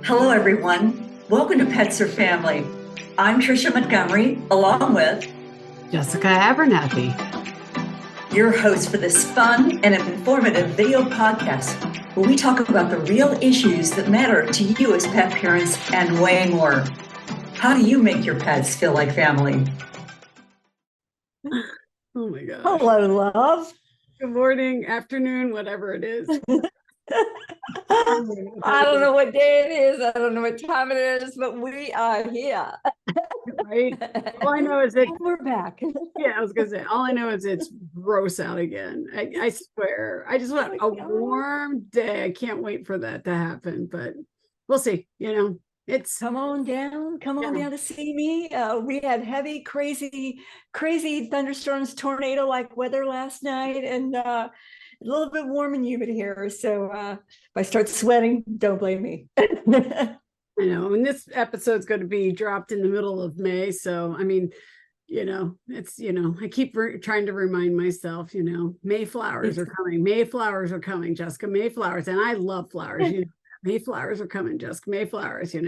Hello, everyone. Welcome to Pets or Family. I'm Tricia Montgomery, along with Jessica Abernathy, your host for this fun and informative video podcast, where we talk about the real issues that matter to you as pet parents and way more. How do you make your pets feel like family? Oh my gosh. Hello, love. Good morning, afternoon, whatever it is. I don't know what day it is. I don't know what time it is, but we are here. Right? All I know is that we're back. Yeah, I was gonna say, all I know is it's gross out again. I swear. I just want a warm day. I can't wait for that to happen, but we'll see. It's Come on down to see me. We had heavy, crazy thunderstorms, tornado-like weather last night, and a little bit warm and humid here. So if I start sweating, don't blame me. I know, and this episode's going to be dropped in the middle of May. So, I mean, it's, I keep trying to remind myself, Mayflowers are coming. Mayflowers are coming, Jessica. Mayflowers. And I love flowers. Mayflowers are coming, Jessica. Mayflowers, and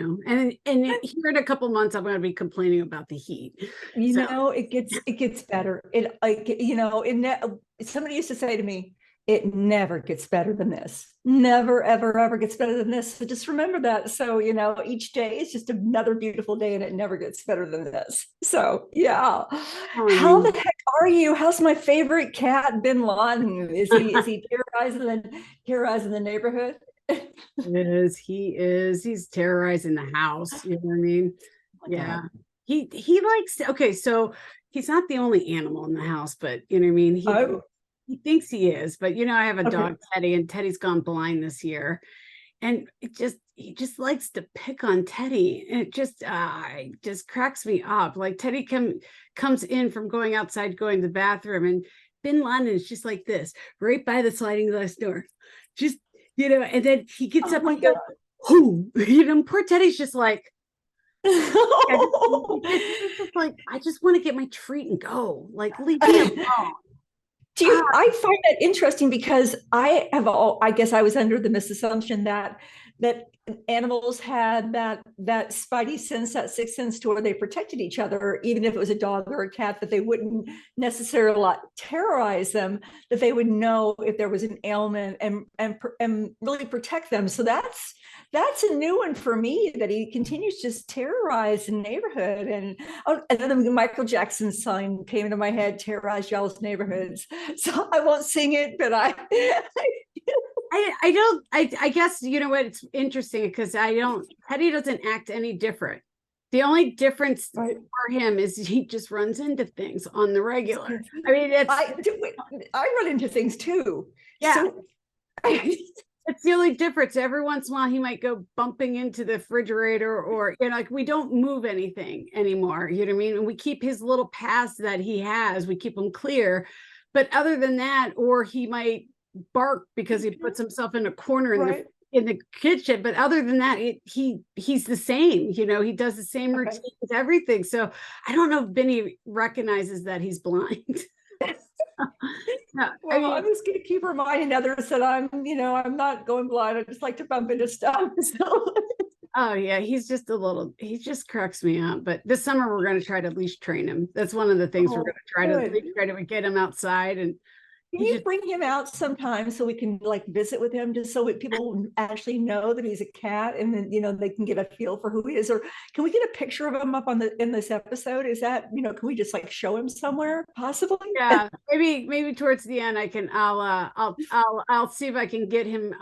here in a couple months, I'm going to be complaining about the heat. It gets better. Somebody used to say to me, it never gets better than this. Never, ever, ever gets better than this. So just remember that. So, each day is just another beautiful day and it never gets better than this. So, yeah. How the heck are you? How's my favorite cat, Bin Laden? Is he terrorizing the neighborhood? He is. He's terrorizing the house. You know what I mean? Yeah. God. He likes, okay, so he's not the only animal in the house, but you know what I mean? He thinks he is, but I have a dog, Teddy, and Teddy's gone blind this year. And he just likes to pick on Teddy. And it just cracks me up. Like Teddy comes in from going outside, going to the bathroom, and Bin Laden is just like this, right by the sliding glass door. Just, and then he gets up and goes, "Who?" Poor Teddy's just like, it's just like, I just want to get my treat and go. Like, leave me alone. I find that interesting because I guess I was under the misassumption that animals had that spidey sense, that sixth sense to where they protected each other, even if it was a dog or a cat, that they wouldn't necessarily terrorize them, that they would know if there was an ailment and really protect them. So that's a new one for me, that he continues to just terrorize the neighborhood. And then the Michael Jackson song came into my head, "Terrorize y'all's neighborhoods." So I won't sing it, but I guess, what, it's interesting because Teddy doesn't act any different. The only difference for him is he just runs into things on the regular. I mean, I run into things too. Yeah. So, it's the only difference. Every once in a while, he might go bumping into the refrigerator, or, we don't move anything anymore. You know what I mean? And we keep his little paths that he has, we keep them clear. But other than that, or he might bark because he puts himself in a corner in the kitchen. But other than that, he's the same. He does the same routine with everything. So I don't know if Benny recognizes that he's blind. No, I'm just going to keep reminding others that I'm not going blind. I just like to bump into stuff. So. Oh yeah, he just cracks me up. But this summer we're going to try to leash train him. That's one of the things we're going to try to get him outside. And can you bring him out sometime so we can visit with him, just so people actually know that he's a cat, and then they can get a feel for who he is? Or can we get a picture of him up in this episode? Is that can we just show him somewhere possibly? Yeah, maybe towards the end I'll see if I can get him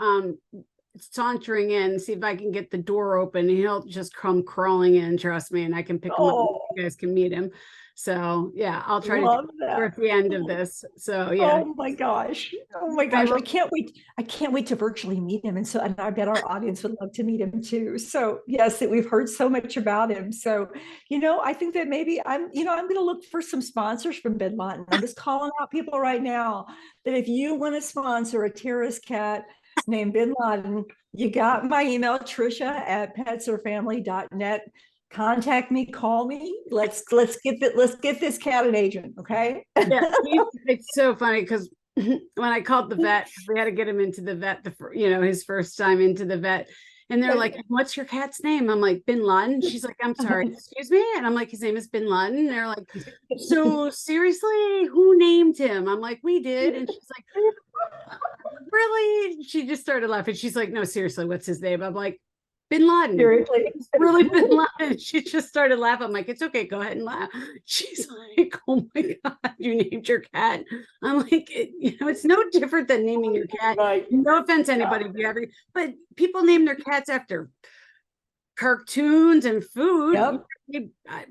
sauntering in, see if I can get the door open. He'll just come crawling in, trust me, and I can pick him up and you guys can meet him. So yeah, I'll try to do that at the end of this. So yeah. Oh my gosh. I can't wait to virtually meet him. And I bet our audience would love to meet him too. So yes, that we've heard so much about him. So, I think that maybe I'm going to look for some sponsors from Bin Laden. I'm just calling out people right now that if you want to sponsor a terrorist cat named Bin Laden, you got my email, Tricia@petsorfamily.net. Contact me, call me. Let's get this cat an agent, okay? Yeah, it's so funny because when I called the vet, we had to get him into the vet, his first time into the vet. And they're like, what's your cat's name? I'm like, Bin Laden. She's like, I'm sorry, excuse me. And I'm like, his name is Bin Laden. And they're like, so seriously, who named him? I'm like, we did. And she's like, really? She just started laughing. She's like, no, seriously, what's his name? I'm like, Bin Laden. Seriously. It's really Bin Laden. She just started laughing. I'm like, it's okay, go ahead and laugh. She's like, oh my God, you named your cat. I'm like, it's no different than naming your cat. Right. No offense to anybody, if you ever, but people name their cats after cartoons and food. Yep.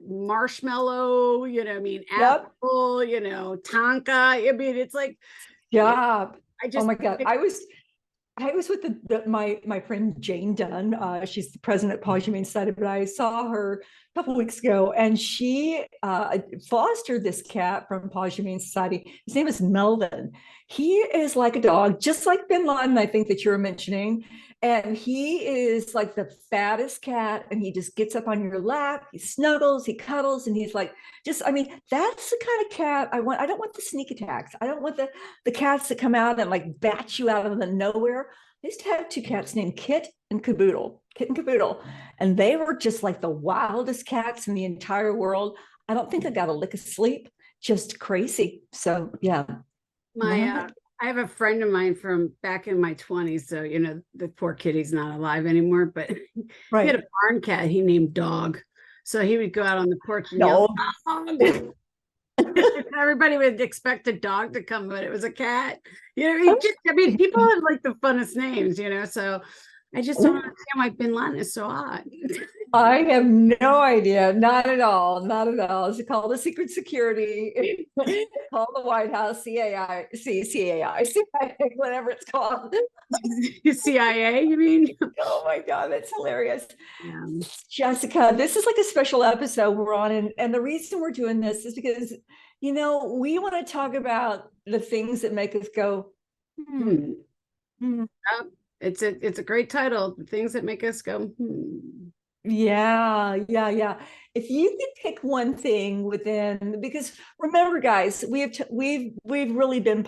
Marshmallow, apple, Tonka. I mean, it's like, yeah. Oh my God. I was with my friend Jane Dunn. She's the president at Paul Humane Society, but I saw her a couple of weeks ago, and she fostered this cat from Paul Humane Society. His name is Melvin. He is like a dog, just like Bin Laden, I think that you were mentioning. And he is like the fattest cat, and he just gets up on your lap, he snuggles, he cuddles, and he's like, that's the kind of cat I want. I don't want the sneak attacks. I don't want the cats that come out and like bat you out of the nowhere. I used to have two cats named Kit and Caboodle, and they were just like the wildest cats in the entire world. I don't think I got a lick of sleep, just crazy. So yeah. I have a friend of mine from back in my 20s. So, the poor kitty's not alive anymore, but he had a barn cat he named Dog. So he would go out on the porch and yell, Dog. Everybody would expect a dog to come, but it was a cat. People have like the funnest names, so I just don't understand why Bin Laden is so odd. I have no idea. Not at all. Not at all. It's called the Secret Security. Call the White House, CAI, whatever it's called. CIA, you mean? Oh my God, that's hilarious. Yeah. Jessica, this is like a special episode we're on. And the reason we're doing this is because, we want to talk about the things that make us go, It's a great title. The things that make us go, Yeah. If you could pick one thing within, because remember, guys, we've really been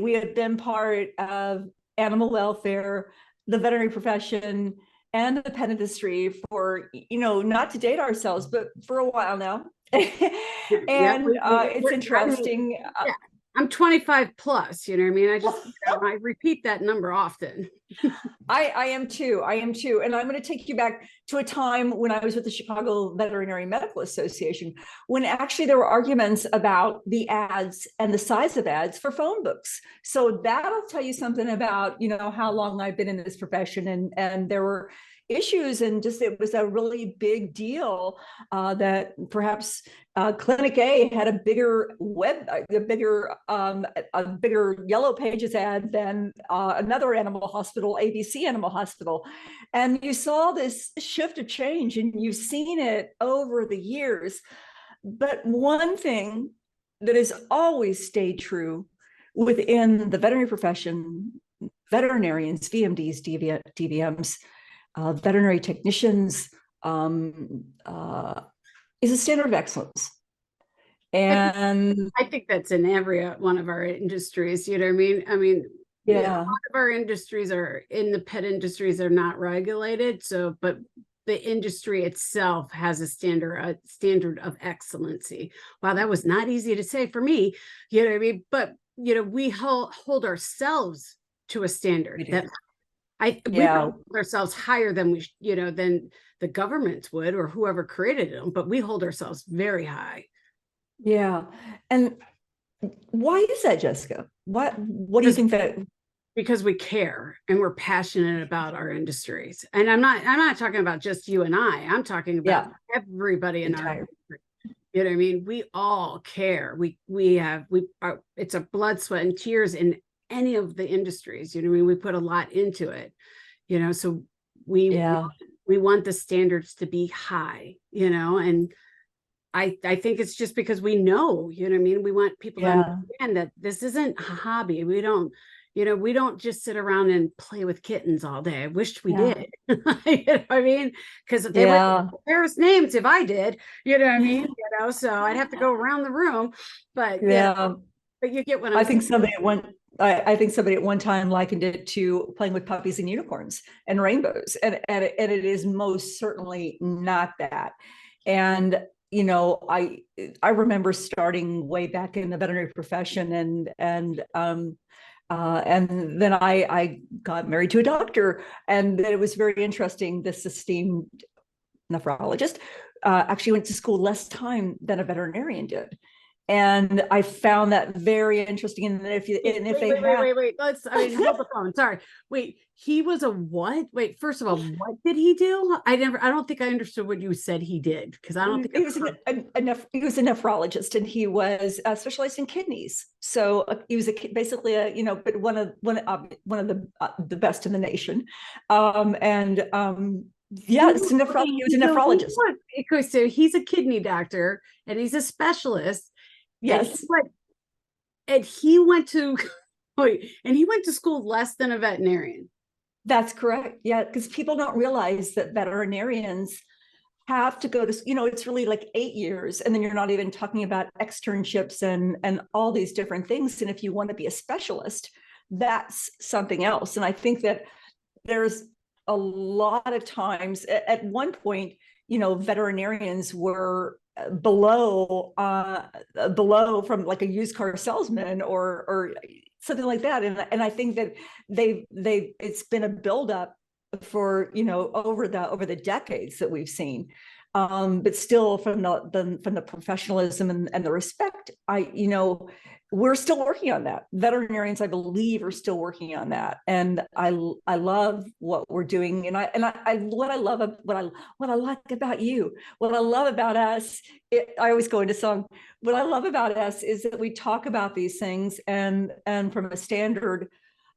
we have been part of animal welfare, the veterinary profession, and the pet industry for, not to date ourselves, but for a while now. And it's interesting. I'm 25 plus, I repeat that number often. I am too. And I'm going to take you back to a time when I was with the Chicago Veterinary Medical Association, when actually there were arguments about the ads and the size of ads for phone books. So that'll tell you something about, how long I've been in this profession. And there were issues, and it was a really big deal that perhaps Clinic A had a bigger Yellow Pages ad than another animal hospital, ABC Animal Hospital. And you saw this shift of change, and you've seen it over the years. But one thing that has always stayed true within the veterinary profession, veterinarians, VMDs, DVMs, veterinary technicians, is a standard of excellence. And I think that's in every one of our industries, you know what I mean? A lot of our industries in the pet industries are not regulated. So, but the industry itself has a standard of excellency. Wow, that was not easy to say for me, you know what I mean? But, we hold ourselves to a standard that we hold ourselves higher than than the government would, or whoever created them, but we hold ourselves very high. Yeah. And why is that, Jessica? What do you think that? Because we care and we're passionate about our industries. And I'm not talking about just you and I'm talking about everybody in our industry. You know what I mean? We all care. It's a blood, sweat, and tears in any of the industries, we put a lot into it, so we want the standards to be high, and I think it's just because we know, we want people to understand that this isn't a hobby. We don't just sit around and play with kittens all day. I wished we did. You know what I mean? Because they would embarrass names if I did, so I'd have to go around the room. But but you get what I'm saying. I think somebody I think somebody at one time likened it to playing with puppies and unicorns and rainbows, and it is most certainly not that. And I remember starting way back in the veterinary profession, and then I got married to a doctor, and it was very interesting. This esteemed nephrologist actually went to school less time than a veterinarian did. And I found that very interesting. And if you, and if wait, let's, hold the phone. Sorry. Wait, he was a what? Wait, first of all, what did he do? I don't think I understood what you said he did, because I don't think he was he was a nephrologist, and he was specialized in kidneys. So he was basically but one of the best in the nation. Yeah, he was a nephrologist. Okay, so he's a kidney doctor and he's a specialist. Yes. And he went to school less than a veterinarian. That's correct. Yeah, because people don't realize that veterinarians have to go to, it's really like 8 years, and then you're not even talking about externships and all these different things. And if you want to be a specialist, that's something else. And I think that there's a lot of times at one point, veterinarians were below from like a used car salesman or something like that. And I think that it's been a buildup for, over the decades that we've seen. But still from the professionalism and the respect, we're still working on that. Veterinarians, I believe, are still working on that. And I love what we're doing. And what I like about you, what I love about us, I always go into song. What I love about us is that we talk about these things and from a standard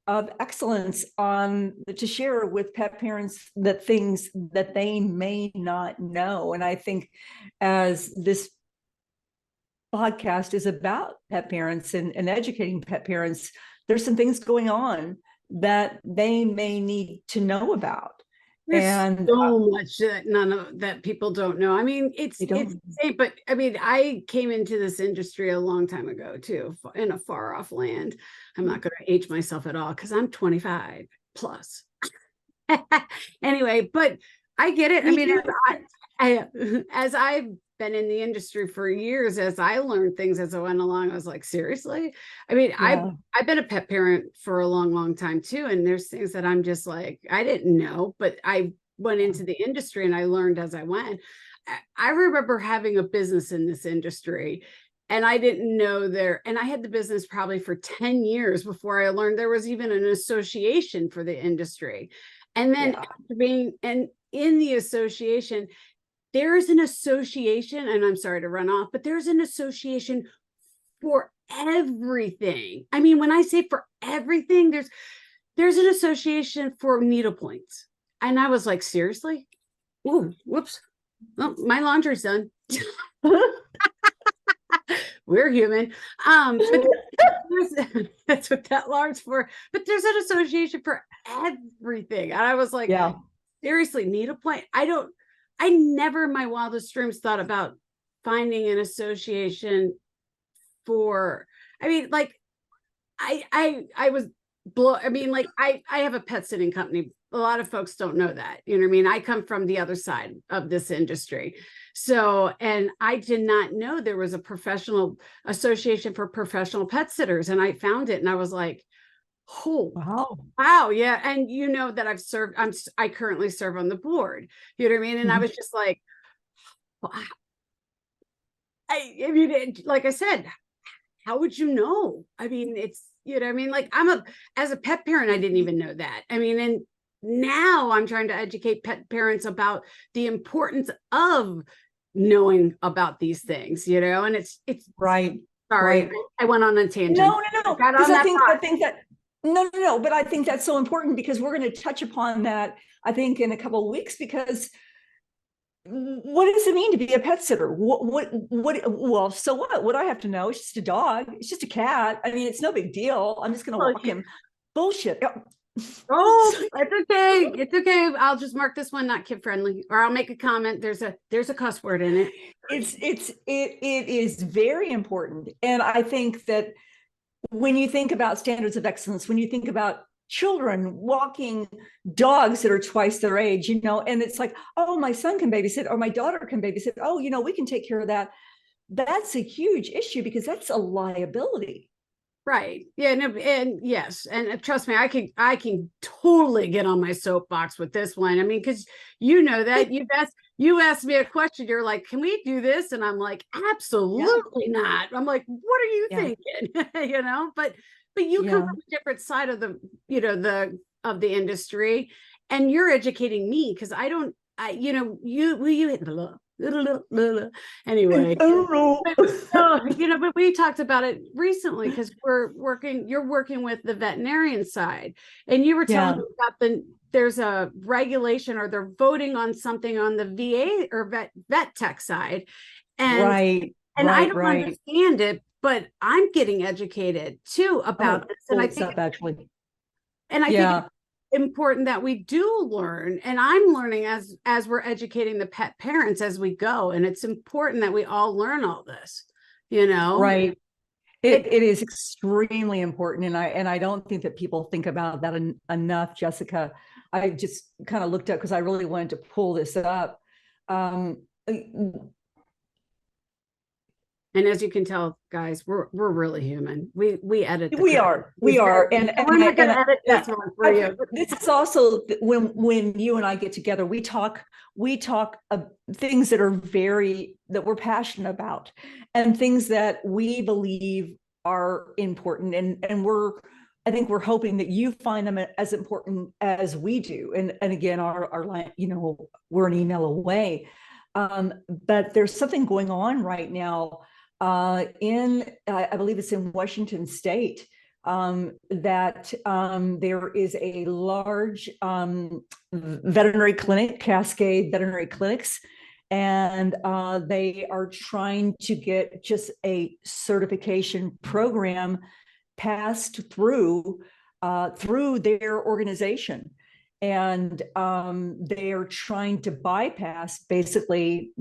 of excellence to share with pet parents that things that they may not know. And I think as this podcast is about pet parents and educating pet parents, there's some things going on that they may need to know about. There's so much that people don't know. I mean, it's but I mean, I came into this industry a long time ago too, in a far off land. I'm not going to age myself at all because I'm 25 plus. Anyway, but I get it. I mean, as I've been in the industry for years, as I learned things as I went along, I was like, seriously? I mean, yeah. I've been a pet parent for a long, long time too. And there's things that I'm just like, I didn't know, but I went into the industry and I learned as I went. I remember having a business in this industry, and I didn't know and I had the business probably for 10 years before I learned there was even an association for the industry. And then after being in the association, there's an association, and I'm sorry to run off, but there's an association for everything. I mean, when I say for everything, there's an association for needle points. And I was like, seriously? Ooh, whoops. Oh, my laundry's done. We're human. But that's what that alarm's for. But there's an association for everything. And I was like, seriously, needle point? I never in my wildest dreams thought about finding an association for, I mean, like, I was I mean, like, I have a pet sitting company. A lot of folks don't know that, you know what I mean? I come from the other side of this industry. So, and I did not know there was a professional association for professional pet sitters. And I found it and I was like, oh, wow. Yeah. And you know that I currently serve on the board, you know what I mean? And I was just like, wow. I mean, like I said, how would you know? I mean, it's, you know what I mean? Like as a pet parent, I didn't even know that. I mean, and now I'm trying to educate pet parents about the importance of knowing about these things, you know, and it's right. Sorry, right. I went on a tangent. No. Because I think that no, but I think that's so important because we're going to touch upon that, I think, in a couple of weeks, because what does it mean to be a pet sitter? Well, so what? What do I have to know? It's just a dog. It's just a cat. I mean, it's no big deal. I'm just going to walk him. Bullshit. Oh, it's okay. It's okay. I'll just mark this one not kid friendly, or I'll make a comment. There's a cuss word in it. It is very important. And I think that when you think about standards of excellence, when you think about children walking dogs that are twice their age, and it's like, oh, my son can babysit or my daughter can babysit. Oh, we can take care of that. That's a huge issue because that's a liability. Right. Yeah. No, and yes. And trust me, I can totally get on my soapbox with this one. I mean, because that you asked me a question. You're like, can we do this? And I'm like, absolutely not. I'm like, what are you thinking? But you come from a different side of the industry, and you're educating me because anyway. But we talked about it recently because you're working with the veterinarian side, and you were telling me about there's a regulation, or they're voting on something on the VA or vet tech side. And I don't understand it, but I'm getting educated too about this. And I think think it's important that we do learn, and I'm learning as we're educating the pet parents as we go. And it's important that we all learn all this, Right. It is extremely important. And I don't think that people think about that enough, Jessica. I just kind of looked up because I really wanted to pull this up. And as you can tell, guys, we're really human. We edit. We are, and we're not going to edit this one for you. This is also when you and I get together, we talk things that we're passionate about, and things that we believe are important, and I think we're hoping that you find them as important as we do. And again, our line, we're an email away. But there's something going on right now. I believe it's in Washington State, that there is a large veterinary clinic, Cascade Veterinary Clinics, and they are trying to get just a certification program passed through their organization. And they are trying to bypass basically,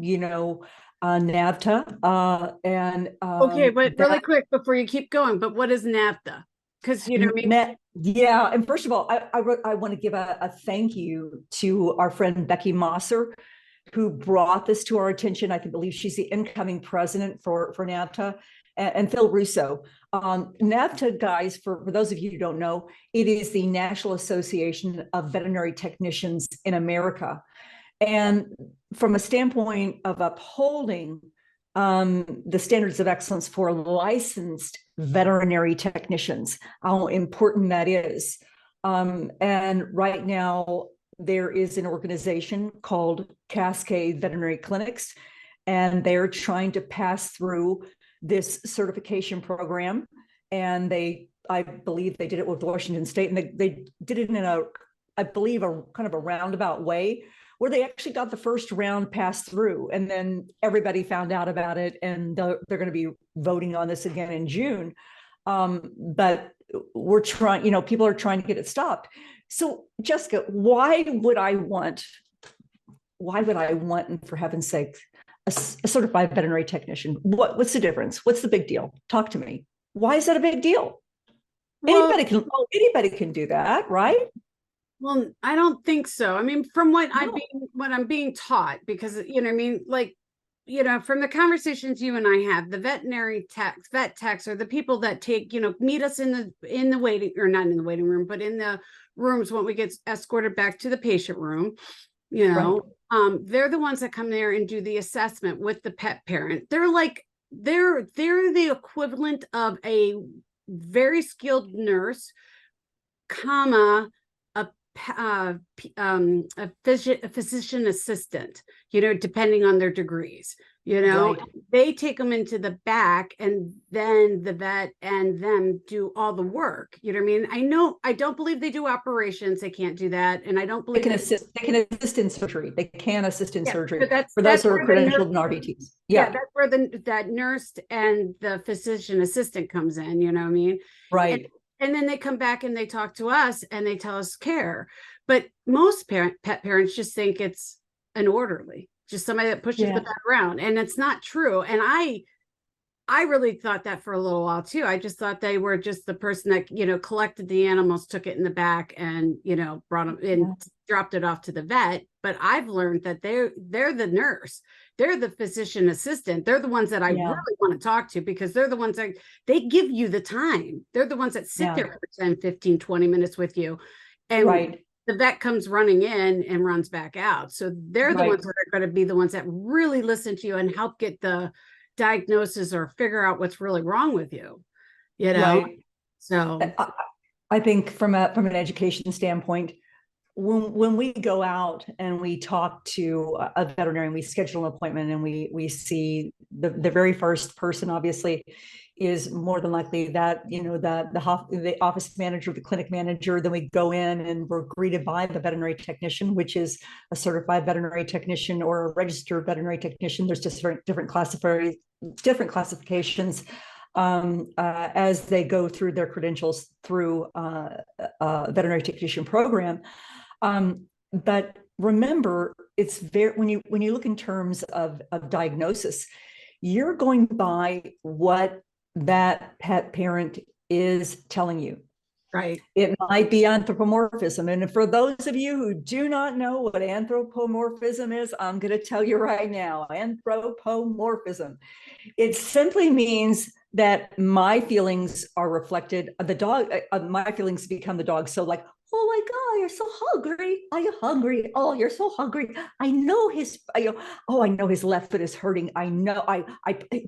NAVTA. Okay, but really quick before you keep going, but what is NAVTA? Because and first of all, I want to give a thank you to our friend Becky Mosser, who brought this to our attention. I believe she's the incoming president for NAVTA, and Phil Russo. NAVTA, guys, for those of you who don't know, it is the National Association of Veterinary Technicians in America. And from a standpoint of upholding the standards of excellence for licensed veterinary technicians, how important that is. And right now, there is an organization called Cascade Veterinary Clinics, and they're trying to pass through this certification program. And I believe they did it with Washington State, and they did it in I believe a kind of a roundabout way, where they actually got the first round passed through, and then everybody found out about it, and they're going to be voting on this again in June. But we're trying, people are trying to get it stopped. So Jessica, why would I want, and for heaven's sake, a certified veterinary technician? What's the difference? What's the big deal? Talk to me. Why is that a big deal? Well, anybody can do that, right? Well, I don't think so. I mean, from what I'm being taught, because from the conversations you and I have, the vet techs are the people that take, meet us in the waiting, or not in the waiting room, but in the rooms when we get escorted back to the patient room. They're the ones that come there and do the assessment with the pet parent. They're the equivalent of a very skilled nurse, a physician assistant, depending on their degrees. They take them into the back, and then the vet and them do all the work. I mean? I don't believe they do operations. They can't do that. And I don't believe they can assist in surgery. They can assist in surgery for those who are credentialed in RVTs. Yeah, that's where that nurse and the physician assistant comes in, you know what I mean? Right. And then they come back and they talk to us and they tell us care. But most pet parents just think it's an orderly, just somebody that pushes the vet around. And it's not true. And I really thought that for a little while too. I just thought they were just the person that, collected the animals, took it in the back and, brought them in, dropped it off to the vet. But I've learned that they're the nurse. They're the physician assistant. They're the ones that I really want to talk to, because they're the ones that they give you the time. They're the ones that sit there for 10, 15, 20 minutes with you. And the vet comes running in and runs back out. So they're the ones that are going to be the ones that really listen to you and help get the diagnosis or figure out what's really wrong with you, So I think from an education standpoint, when we go out and we talk to a veterinarian, we schedule an appointment and we see the very first person, obviously, is more than likely that, the office manager, the clinic manager. Then we go in and we're greeted by the veterinary technician, which is a certified veterinary technician or a registered veterinary technician. There's just different classifications as they go through their credentials through a veterinary technician program. But remember, it's very, when you look in terms of diagnosis, you're going by what that pet parent is telling you. Right. It might be anthropomorphism. And for those of you who do not know what anthropomorphism is, I'm going to tell you right now. Anthropomorphism. It simply means that my feelings are reflected. The dog, my feelings become the dog. So like, oh my God, you're so hungry. Are you hungry? Oh, you're so hungry. I know I know his left foot is hurting. I know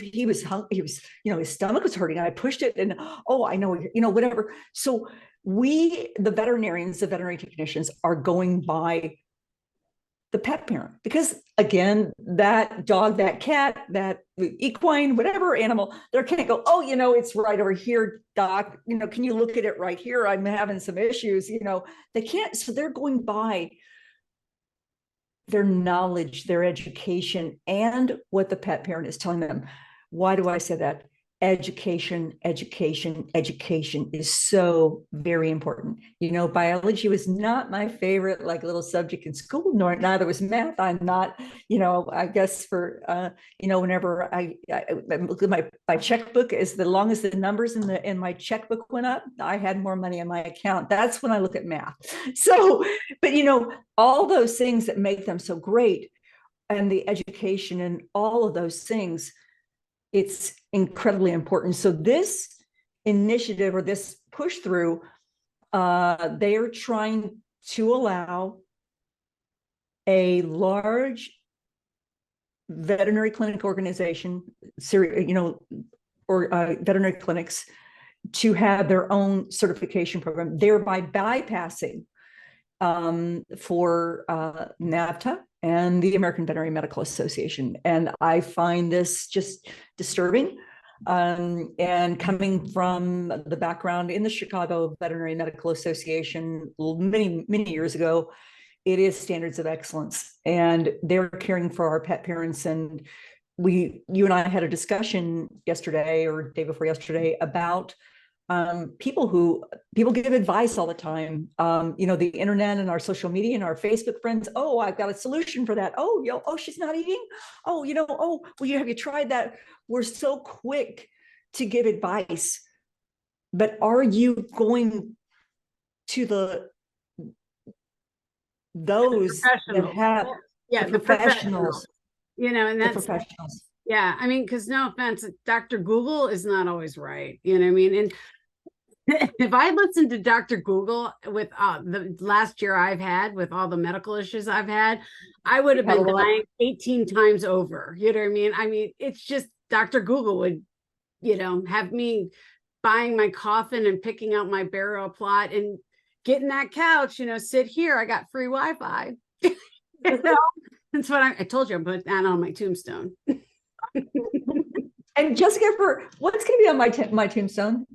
he was hungry. He was, his stomach was hurting. I pushed it and, oh, I know, whatever. So the veterinarians, the veterinary technicians are going by the pet parent, because again, that dog, that cat, that equine, whatever animal, they can't go, oh, it's right over here, doc, can you look at it right here? I'm having some issues, they can't. So they're going by their knowledge, their education, and what the pet parent is telling them. Why do I say that? Education is so very important. Biology was not my favorite little subject in school, neither was math. I'm not, I guess for whenever I look at my checkbook, as long as the numbers in my checkbook went up, I had more money in my account. That's when I look at math. So, but all those things that make them so great, and the education and all of those things, it's incredibly important. So this initiative, or this push through, they are trying to allow a large veterinary clinic organization, or veterinary clinics, to have their own certification program, thereby bypassing for NAVTA and the American Veterinary Medical Association. And I find this just disturbing. And coming from the background in the Chicago Veterinary Medical Association many, many years ago, it is standards of excellence, and they're caring for our pet parents. And you and I had a discussion yesterday or day before yesterday about people give advice all the time. The internet and our social media and our Facebook friends. Oh, I've got a solution for that. Oh, she's not eating. Oh, have you tried that? We're so quick to give advice, but are you going to those that have the professionals? And that's the professionals. Yeah, I mean, because no offense, Dr. Google is not always right. You know what I mean? And if I listened to Dr. Google with the last year I've had, with all the medical issues I've had, I would have been dying 18 times over. You know what I mean? I mean, it's just Dr. Google would, have me buying my coffin and picking out my burial plot and getting that couch, sit here. I got free Wi-Fi. That's what I told you. I'm putting that on my tombstone. And Jessica, for what's going to be on my tombstone?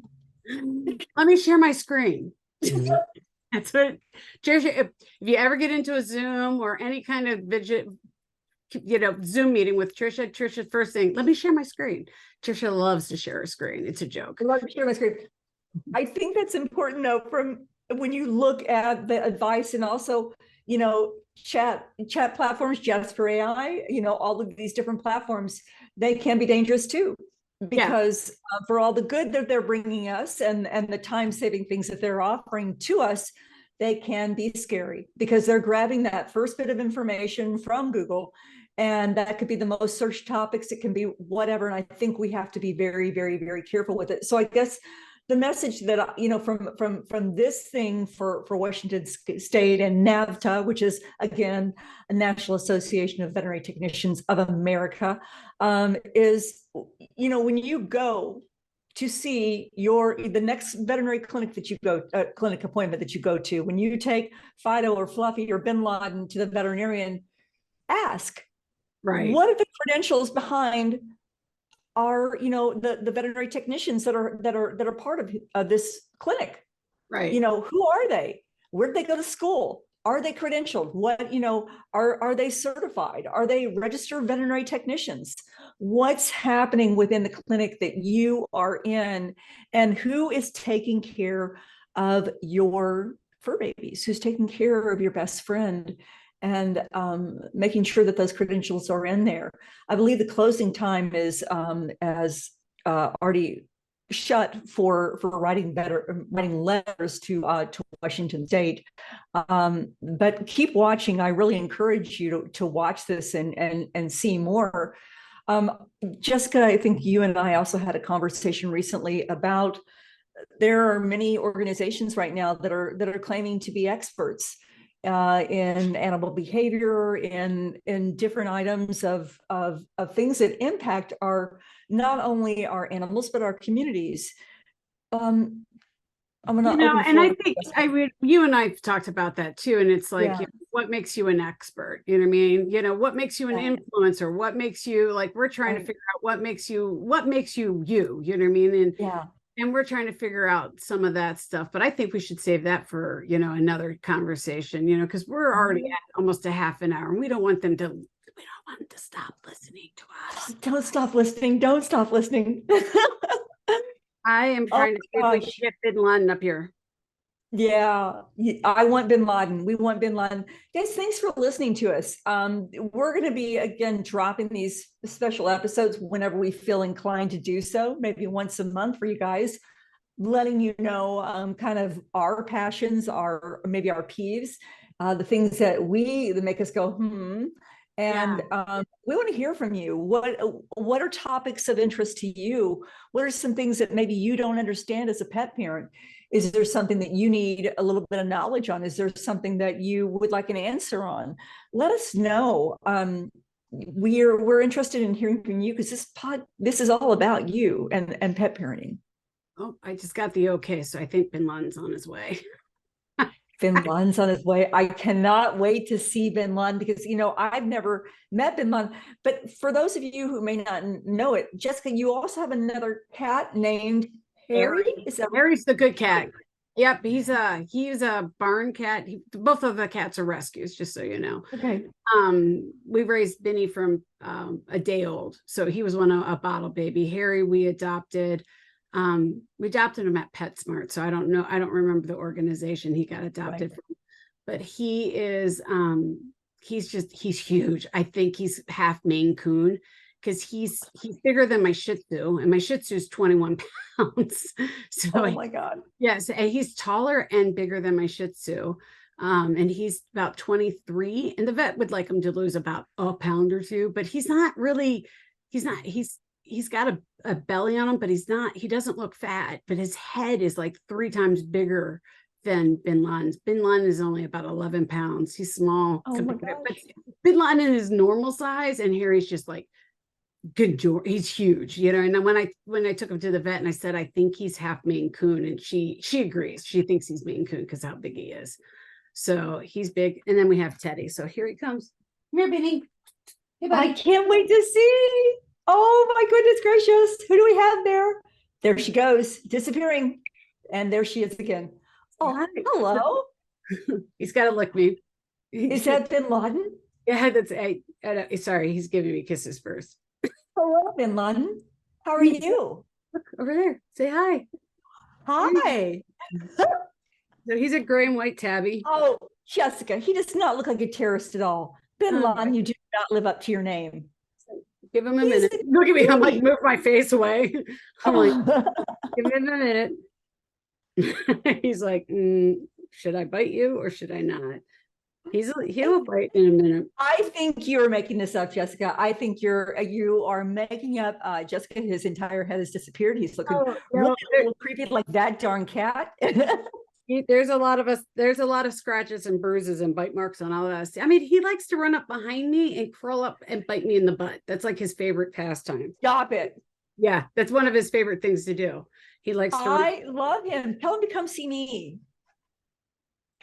Let me share my screen. That's what, Tricia, if you ever get into a Zoom or any kind of Zoom meeting with Trisha's first thing, let me share my screen. Tricia loves to share her screen. It's a joke. I love to share my screen. I think that's important, though, from when you look at the advice, and also, chat platforms, Jasper AI, all of these different platforms, they can be dangerous too. because for all the good that they're bringing us and the time-saving things that they're offering to us, they can be scary because they're grabbing that first bit of information from Google, and that could be the most searched topics. It can be whatever. And I think we have to be very, very, very careful with it. So I guess the message that, from this thing for Washington State and NAVTA, which is, again, a National Association of Veterinary Technicians of America, is, when you go to see the next veterinary clinic that you go, clinic appointment that you go to, when you take Fido or Fluffy or Bin Laden to the veterinarian, ask, what are the credentials behind are the veterinary technicians that are part of this clinic, who are they? Where did they go to school? Are they credentialed? What are they certified? Are they registered veterinary technicians? What's happening within the clinic that you are in, and who is taking care of your fur babies? Who's taking care of your best friend? And making sure that those credentials are in there. I believe the closing time is as already shut for writing letters to Washington State. But keep watching. I really encourage you to watch this and see more. Jessica, I think you and I also had a conversation recently about there are many organizations right now that are claiming to be experts in animal behavior, in different items of things that impact not only our animals but our communities. I'm gonna and I think you and I've talked about that too, and it's like, what makes you an expert? You know what I mean? What makes you an influencer? What makes you, like, we're trying to figure out what makes you you. You know what I mean? And we're trying to figure out some of that stuff, but I think we should save that for, another conversation, because we're already at almost a half an hour, and we don't want them to stop listening to us. Don't stop listening. Don't stop listening. I am trying to see if we can get Bin Laden up here. Yeah, I want Bin Laden. We want Bin Laden. Guys, thanks for listening to us. We're going to be, again, dropping these special episodes whenever we feel inclined to do so, maybe once a month for you guys, letting you know kind of our passions, maybe our peeves, the things that make us go, And we want to hear from you. What are topics of interest to you? What are some things that maybe you don't understand as a pet parent? Is there something that you need a little bit of knowledge on? Is there something that you would like an answer on? Let us know. We're interested in hearing from you, because this is all about you and pet parenting. Oh, I just got the okay, so I think Bin Laden's on his way. Bin Laden's on his way. I cannot wait to see Bin Laden, because I've never met Bin Laden. But for those of you who may not know it, Jessica, you also have another cat named Harry. Harry's the good cat. Yep, he's a barn cat. Both of the cats are rescues, just so you know. Okay. We raised Benny from a day old, so he was a bottle baby. Harry we adopted. We adopted him at PetSmart, so I don't remember the organization he got adopted from, but he is he's huge. I think he's half Maine Coon, because he's bigger than my Shih Tzu, and my Shih Tzu is 21 pounds. So oh my God. Yes, and he's taller and bigger than my Shih Tzu. And he's about 23, and the vet would like him to lose about a pound or two, but he's got a belly on him, but he doesn't look fat, but his head is like 3 times bigger than Bin Laden's. Bin Laden is only about 11 pounds. He's small. Oh my gosh. But Bin Laden is normal size, and Harry's just like good. He's huge, And then when I took him to the vet and I said, I think he's half Maine Coon, and she agrees. She thinks he's Maine Coon because how big he is. So he's big. And then we have Teddy. So here he comes. Come here, Benny. Hey, buddy. I can't wait to see. Oh my goodness gracious. Who do we have there? There she goes, disappearing. And there she is again. Oh, hello. He's got to lick me. Is that Bin Laden? Yeah, sorry, he's giving me kisses first. Hello, Bin Laden. How are you? Look over there. Say hi. Hi. So he's a gray and white tabby. Oh, Jessica, he does not look like a terrorist at all. Bin Laden, you do not live up to your name. Give him a minute. Look at me. I'm like, move my face away. I'm like, give him a minute. He's like, should I bite you or should I not? He'll bite in a minute. I think you're making this up, Jessica. I think you are making up. Jessica, his entire head has disappeared. He's looking really a little creepy, like that darn cat. There's a lot of scratches and bruises and bite marks on all of us. I mean, he likes to run up behind me and curl up and bite me in the butt. That's like his favorite pastime. Stop it. Yeah, that's one of his favorite things to do. He likes to. I love him. Tell him to come see me.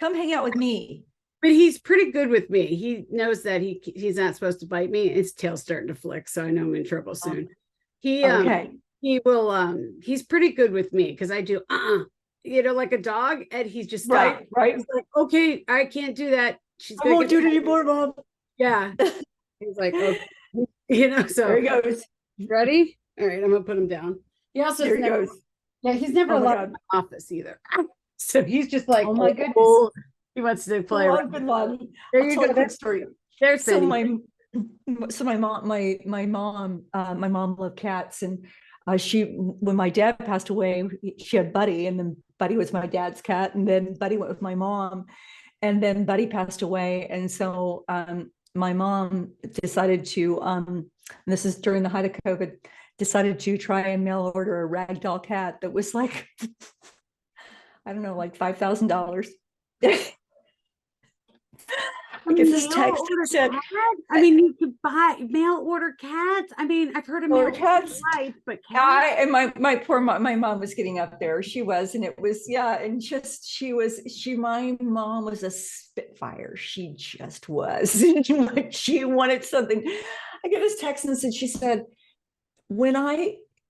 Come hang out with me. But he's pretty good with me. He knows that he's not supposed to bite me. His tail's starting to flick, so I know I'm in trouble soon. He will he's pretty good with me because I do like a dog, and he's just right. He's like, okay, I can't do that. I won't do it anymore, Mom. Yeah. He's like, okay. So there he goes. Ready? All right, I'm gonna put him down. He also goes. Yeah, he's never allowed in my office either. So he's just like, oh my goodness. He wants to play. There you go. That story. There's so my mom loved cats, and when my dad passed away, she had Buddy, and then Buddy was my dad's cat, and then Buddy went with my mom, and then Buddy passed away, and so my mom decided to and this is during the height of COVID, decided to try and mail order a ragdoll cat that was like I don't know, like $5,000. I get this text that said, I mean, you could buy mail order cats. I mean, I've heard of mail cats, but cats. And my poor mom, my mom was getting up there. She was, and it was, and just my mom was a spitfire. She just was. She wanted something. I get this text and she said,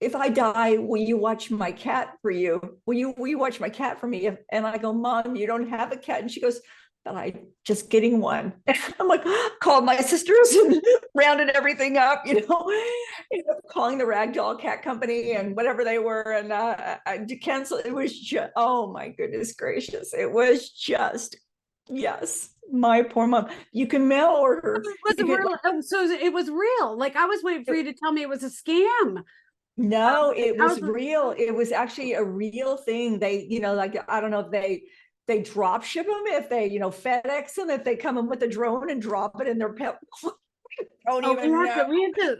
if I die, will you watch my cat for you? Will you watch my cat for me? And I go, Mom, you don't have a cat. And she goes, but I just getting one. I'm like, called my sisters and rounded everything up, ended up calling the ragdoll cat company and whatever they were. And to cancel, it was just, oh my goodness gracious. It was just, yes. My poor mom. You can mail order. So it was real. Like I was waiting for you to tell me it was a scam. No, it was real. It was actually a real thing. They, like, I don't know if they drop ship them, if they, FedEx them, if they come in with a drone and drop it in their pet.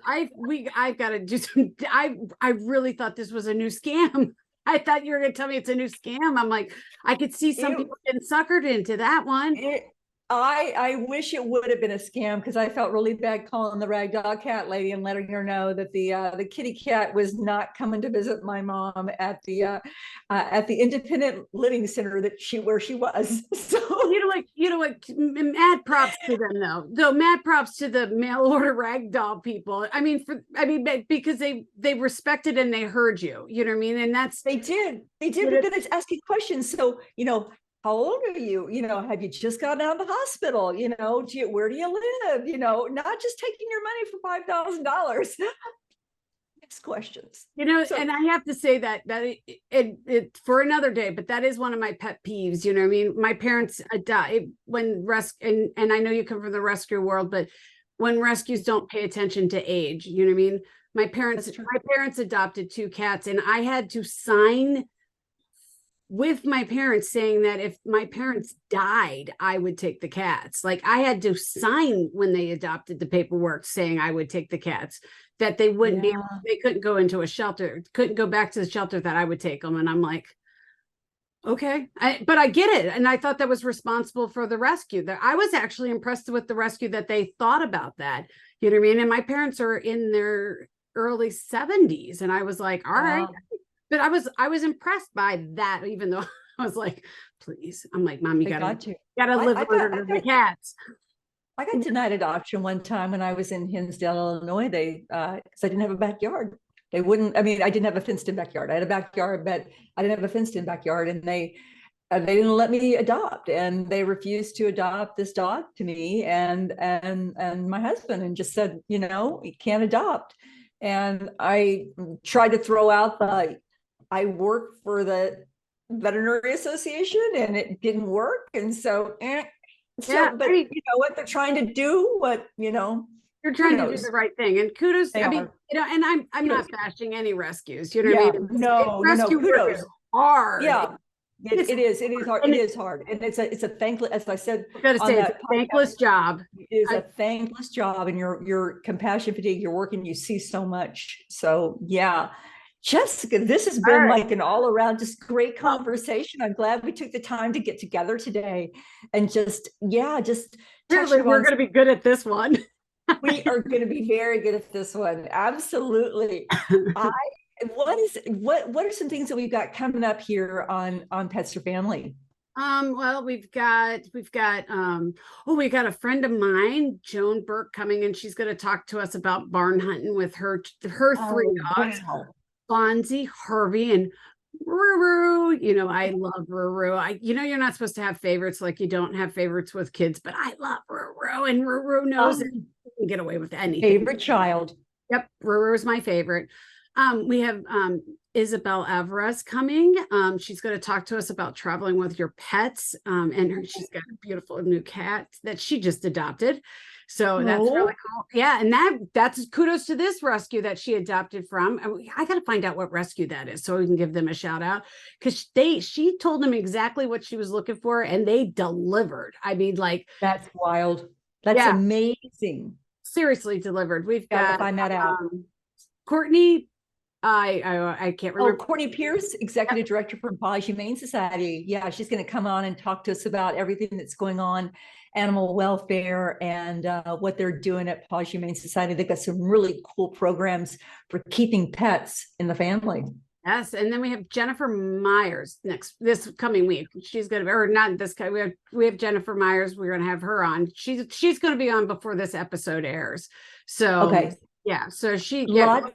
I've got to do some. I really thought this was a new scam. I thought you were going to tell me it's a new scam. I'm like, I could see some people getting suckered into that one. I wish it would have been a scam, because I felt really bad calling the ragdoll cat lady and letting her know that the kitty cat was not coming to visit my mom at the independent living center where she was. So mad props to them though. Mad props to the mail order ragdoll people. Because they respected and they heard you. You know what I mean? And they did. But then it's asking questions. So how old are you? Have you just gotten out of the hospital? Where do you live? Not just taking your money for $5,000. Next questions. And I have to say that it for another day, but that is one of my pet peeves. You know what I mean? My parents died when and I know you come from the rescue world, but when rescues don't pay attention to age, you know what I mean? My parents adopted 2 cats, and I had to sign with my parents saying that if my parents died, I would take the cats. Like I had to sign when they adopted the paperwork saying I would take the cats, that they wouldn't be able, they couldn't go into a shelter, couldn't go back to the shelter, that I would take them. And I'm like, okay, but I get it. And I thought that was responsible for the rescue. That I was actually impressed with the rescue that they thought about that. You know what I mean? And my parents are in their early 70s. And I was like, all right. But I was impressed by that, even though I was like, please. I'm like, Mom, you gotta live under the cats. I got denied adoption one time when I was in Hinsdale, Illinois. Because I didn't have a backyard. They wouldn't, I didn't have a fenced-in backyard. I had a backyard, but I didn't have a fenced-in backyard, and they didn't let me adopt, and they refused to adopt this dog to me and my husband, and just said, you can't adopt. And I tried to throw out I work for the Veterinary Association, and it didn't work. And so, but you know what they're trying to do, You're trying to do the right thing, and kudos. They I mean, are. and I'm not bashing any rescues. You know what I mean? No, kudos. Hard. Yeah, it is hard. It is hard, and it's a thankless. As I said, I gotta say, it's a thankless job. It is a thankless job, and you're compassion fatigue. You're working. You see so much. So yeah. Jessica, this has been like an all around just great conversation. I'm glad we took the time to get together today and just Clearly we're going to be good at this one. We are going to be very good at this one. Absolutely. What are some things that we've got coming up here on Pets or Family? Well, we've got a friend of mine, Joan Burke, coming, and she's going to talk to us about barn hunting with her three dogs. Wow. Fonzie, Harvey, and Ruru. You know, I love Ruru. You're not supposed to have favorites, like you don't have favorites with kids, but I love Ruru, and Ruru knows it. You can get away with anything. Favorite child. Yep, Ruru is my favorite. We have Isabel Alvarez coming. She's going to talk to us about traveling with your pets. And she's got a beautiful new cat that she just adopted. So that's really cool. Yeah, and that's kudos to this rescue that she adopted from. I got to find out what rescue that is so we can give them a shout out, because she told them exactly what she was looking for and they delivered. I mean, like, that's wild. That's amazing. Seriously delivered. We've got to find that out. Courtney. I can't remember. Courtney Pierce, Executive Director for Paws Humane Society. Yeah, she's going to come on and talk to us about everything that's going on, animal welfare, and what they're doing at Paws Humane Society. They've got some really cool programs for keeping pets in the family. Yes, and then we have Jennifer Myers this coming week. She's going to, or not this guy. We have Jennifer Myers. We're going to have her on. She's going to be on before this episode airs. So okay. Yeah, so we know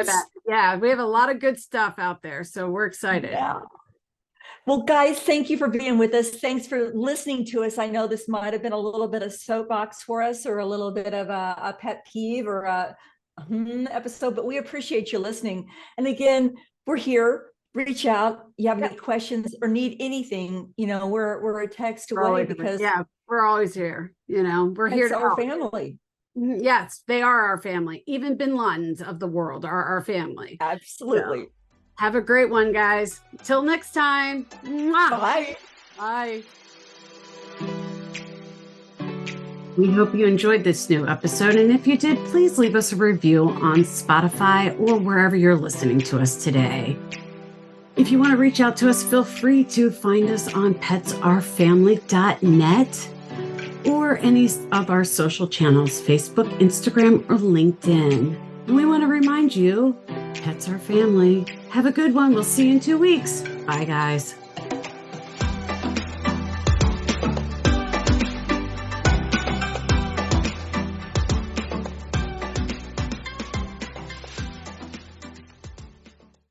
that. Yeah, we have a lot of good stuff out there, so we're excited. Yeah. Well, guys, thank you for being with us. Thanks for listening to us. I know this might have been a little bit of soapbox for us, or a little bit of a pet peeve, or a episode, but we appreciate you listening. And again, we're here. Reach out. You have any questions or need anything? We're a text away, because we're always here. We're here to our family. Yes, they are our family. Even Bin Ladens of the world are our family. Absolutely. So, have a great one, guys. Till next time. Bye. Bye. We hope you enjoyed this new episode. And if you did, please leave us a review on Spotify or wherever you're listening to us today. If you want to reach out to us, feel free to find us on petsourfamily.net. or any of our social channels, Facebook, Instagram, or LinkedIn. And we want to remind you, pets are family. Have a good one. We'll see you in 2 weeks. Bye, guys.